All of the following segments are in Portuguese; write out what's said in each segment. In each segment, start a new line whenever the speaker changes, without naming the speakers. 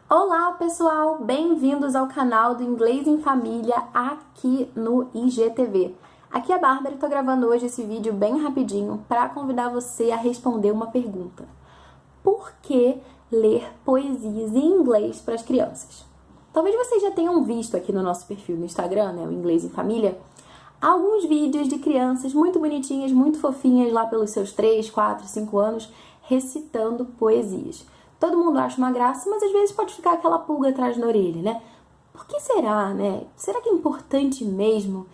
Olá pessoal, bem-vindos ao canal do Inglês em Família aqui no IGTV. Aqui é a Bárbara e estou gravando hoje esse vídeo bem rapidinho para convidar você a responder uma pergunta. Por que ler poesias em inglês para as crianças? Talvez vocês já tenham visto aqui no nosso perfil no Instagram, né, o Inglês em Família, alguns vídeos de crianças muito bonitinhas, muito fofinhas lá pelos seus 3, 4, 5 anos recitando poesias. Todo mundo acha uma graça, mas às vezes pode ficar aquela pulga atrás da orelha, né? Por que será, né? Será que é importante mesmo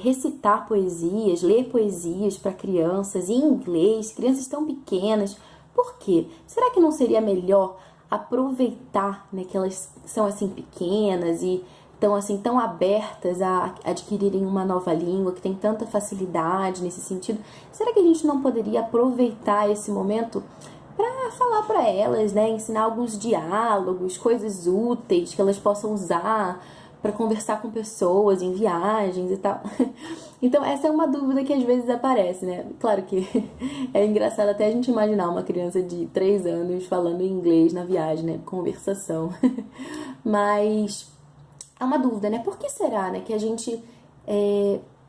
recitar poesias, ler poesias para crianças em inglês, crianças tão pequenas? Por quê? Será que não seria melhor aproveitar, né, que elas são assim pequenas e estão assim tão abertas a adquirirem uma nova língua, que tem tanta facilidade nesse sentido? Será que a gente não poderia aproveitar esse momento para falar para elas, né, ensinar alguns diálogos, coisas úteis que elas possam usar para conversar com pessoas em viagens e tal? Então essa é uma dúvida que às vezes aparece, né? Claro que é engraçado até a gente imaginar uma criança de 3 anos falando inglês na viagem, né? Conversação. Mas é uma dúvida, né? Por que será, né, que a gente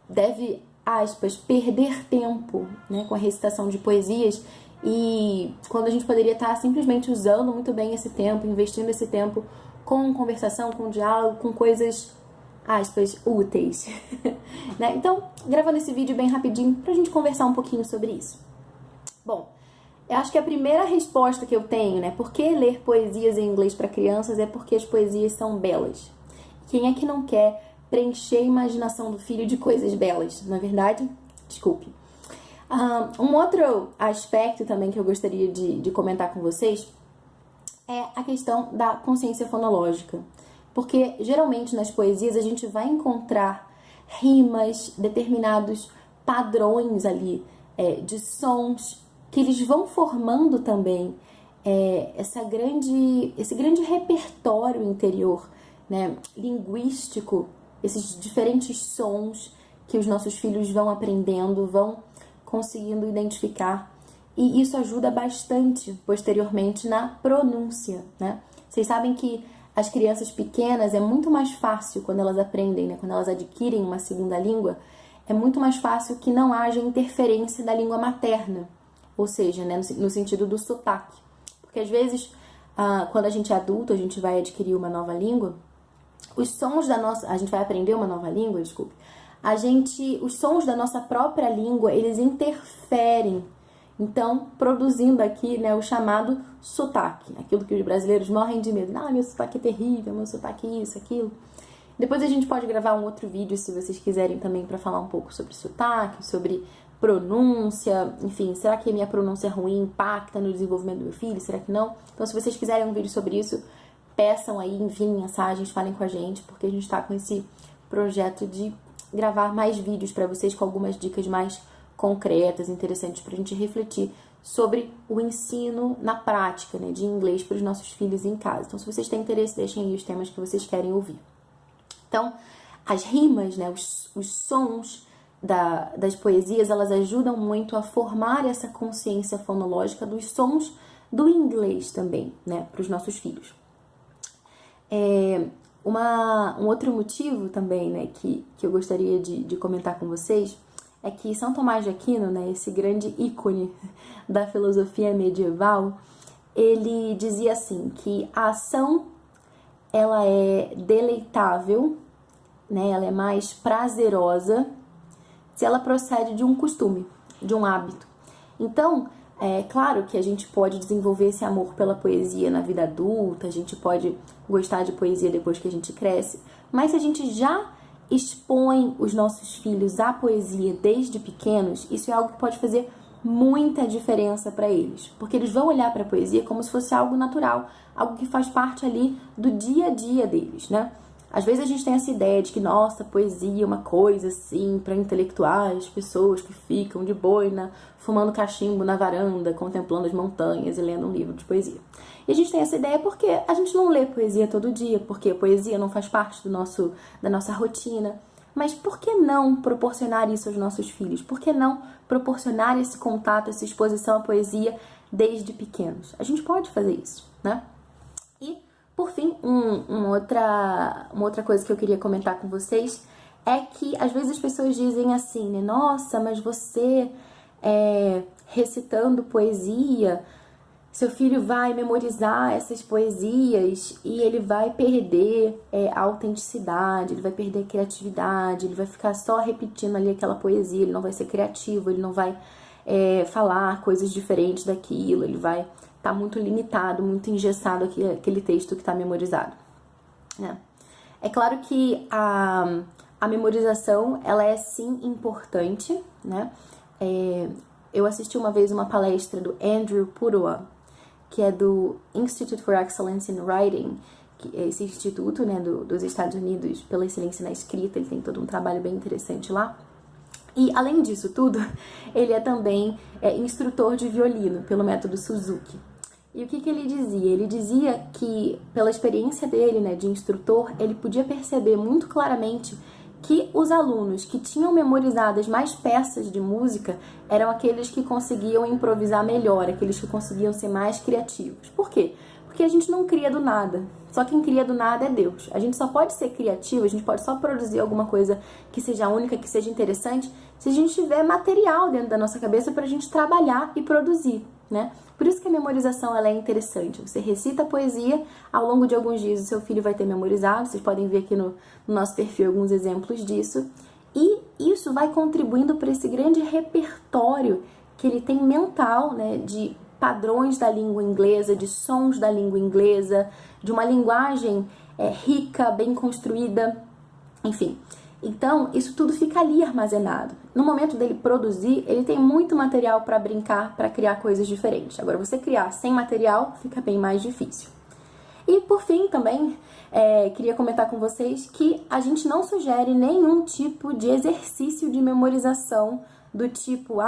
deve, aspas, perder tempo, né, com a recitação de poesias, e quando a gente poderia estar simplesmente usando muito bem esse tempo, investindo esse tempo com conversação, com diálogo, com coisas, aspas, úteis. Né? Então, gravando esse vídeo bem rapidinho pra gente conversar um pouquinho sobre isso. Bom, eu acho que a primeira resposta que eu tenho, né, por que ler poesias em inglês para crianças, é porque as poesias são belas. Quem é que não quer preencher a imaginação do filho de coisas belas, não é verdade? Desculpe. Um outro aspecto também que eu gostaria de comentar com vocês é a questão da consciência fonológica. Porque geralmente nas poesias a gente vai encontrar rimas, determinados padrões ali de sons que eles vão formando também esse grande repertório interior, né, linguístico, esses diferentes sons que os nossos filhos vão aprendendo, vão conseguindo identificar, e isso ajuda bastante posteriormente na pronúncia, né? Vocês sabem que as crianças pequenas é muito mais fácil quando elas aprendem, né? Quando elas adquirem uma segunda língua, é muito mais fácil que não haja interferência da língua materna, ou seja, né, no sentido do sotaque. Porque às vezes, quando a gente é adulto, a gente vai adquirir uma nova língua, os sons a gente vai aprender uma nova língua, desculpe, os sons da nossa própria língua, eles interferem, então, produzindo aqui, né, o chamado sotaque, aquilo que os brasileiros morrem de medo. Ah, meu sotaque é terrível, meu sotaque é isso, aquilo. Depois a gente pode gravar um outro vídeo, se vocês quiserem também, para falar um pouco sobre sotaque, sobre pronúncia, enfim, será que a minha pronúncia ruim impacta no desenvolvimento do meu filho? Será que não? Então, se vocês quiserem um vídeo sobre isso, peçam aí, enviem mensagens, falem com a gente, porque a gente está com esse projeto de gravar mais vídeos para vocês com algumas dicas mais concretas, interessantes, para a gente refletir sobre o ensino na prática, né, de inglês para os nossos filhos em casa. Então, se vocês têm interesse, deixem aí os temas que vocês querem ouvir. Então, as rimas, né, os sons das poesias, elas ajudam muito a formar essa consciência fonológica dos sons do inglês também, né, para os nossos filhos. Um outro motivo também, né, que eu gostaria de comentar com vocês é que São Tomás de Aquino, né, esse grande ícone da filosofia medieval, ele dizia assim, que a ação ela é deleitável, né, ela é mais prazerosa se ela procede de um costume, de um hábito. Então, é claro que a gente pode desenvolver esse amor pela poesia na vida adulta, a gente pode gostar de poesia depois que a gente cresce, mas se a gente já expõe os nossos filhos à poesia desde pequenos, isso é algo que pode fazer muita diferença para eles, porque eles vão olhar para a poesia como se fosse algo natural, algo que faz parte ali do dia a dia deles, né? Às vezes a gente tem essa ideia de que, nossa, poesia é uma coisa assim para intelectuais, pessoas que ficam de boina, fumando cachimbo na varanda, contemplando as montanhas e lendo um livro de poesia. E a gente tem essa ideia porque a gente não lê poesia todo dia, porque a poesia não faz parte da nossa rotina. Mas por que não proporcionar isso aos nossos filhos? Por que não proporcionar esse contato, essa exposição à poesia desde pequenos? A gente pode fazer isso, né? E, por fim, uma outra coisa que eu queria comentar com vocês é que às vezes as pessoas dizem assim, né? Nossa, mas você recitando poesia, seu filho vai memorizar essas poesias e ele vai perder a autenticidade, ele vai perder a criatividade, ele vai ficar só repetindo ali aquela poesia, ele não vai ser criativo, ele não vai falar coisas diferentes daquilo, ele vai estar muito limitado, muito engessado aquele texto que está memorizado, né? É claro que a memorização, ela é sim importante, né? Eu assisti uma vez uma palestra do Andrew Pudewa, que é do Institute for Excellence in Writing, que é esse instituto, né, dos Estados Unidos pela excelência na escrita. Ele tem todo um trabalho bem interessante lá. E, além disso tudo, ele é também instrutor de violino pelo método Suzuki. E o que ele dizia? Ele dizia que, pela experiência dele, né, de instrutor, ele podia perceber muito claramente que os alunos que tinham memorizadas mais peças de música eram aqueles que conseguiam improvisar melhor, aqueles que conseguiam ser mais criativos. Por quê? Porque a gente não cria do nada. Só quem cria do nada é Deus. A gente só pode ser criativo, a gente pode só produzir alguma coisa que seja única, que seja interessante, se a gente tiver material dentro da nossa cabeça para a gente trabalhar e produzir, né? Por isso que a memorização ela é interessante. Você recita a poesia, ao longo de alguns dias o seu filho vai ter memorizado. Vocês podem ver aqui no nosso perfil alguns exemplos disso. E isso vai contribuindo para esse grande repertório que ele tem mental, né, de padrões da língua inglesa, de sons da língua inglesa, de uma linguagem rica, bem construída, enfim. Então, isso tudo fica ali armazenado. No momento dele produzir, ele tem muito material para brincar, para criar coisas diferentes. Agora, você criar sem material fica bem mais difícil. E, por fim, também, queria comentar com vocês que a gente não sugere nenhum tipo de exercício de memorização do tipo,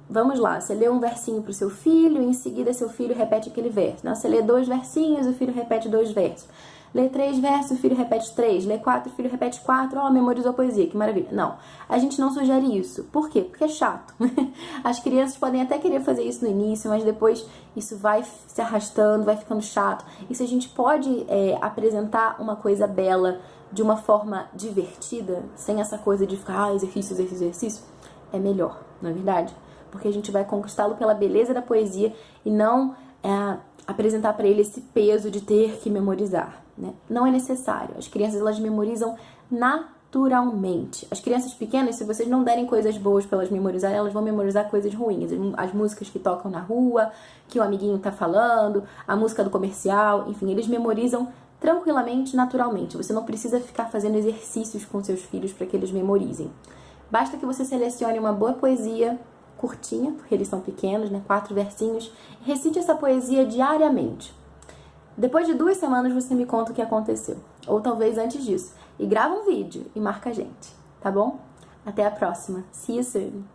vamos lá, você lê um versinho para o seu filho e em seguida seu filho repete aquele verso, né? Você lê 2 versinhos, o filho repete 2 versos. Lê 3 versos, o filho repete 3. Lê 4, o filho repete 4. Memorizou a poesia, que maravilha. Não, a gente não sugere isso. Por quê? Porque é chato. As crianças podem até querer fazer isso no início, mas depois isso vai se arrastando, vai ficando chato. E se a gente pode apresentar uma coisa bela de uma forma divertida, sem essa coisa de ficar exercício, exercício, exercício, é melhor, não é verdade? Porque a gente vai conquistá-lo pela beleza da poesia e não apresentar para ele esse peso de ter que memorizar, né? Não é necessário. As crianças, elas memorizam naturalmente. As crianças pequenas, se vocês não derem coisas boas para elas memorizar, elas vão memorizar coisas ruins. As músicas que tocam na rua, que o amiguinho tá falando, a música do comercial, enfim, eles memorizam tranquilamente, naturalmente. Você não precisa ficar fazendo exercícios com seus filhos para que eles memorizem. Basta que você selecione uma boa poesia curtinha, porque eles são pequenos, né? 4 versinhos. Recite essa poesia diariamente. Depois de 2 semanas você me conta o que aconteceu. Ou talvez antes disso. E grava um vídeo e marca a gente, tá bom? Até a próxima. See you soon!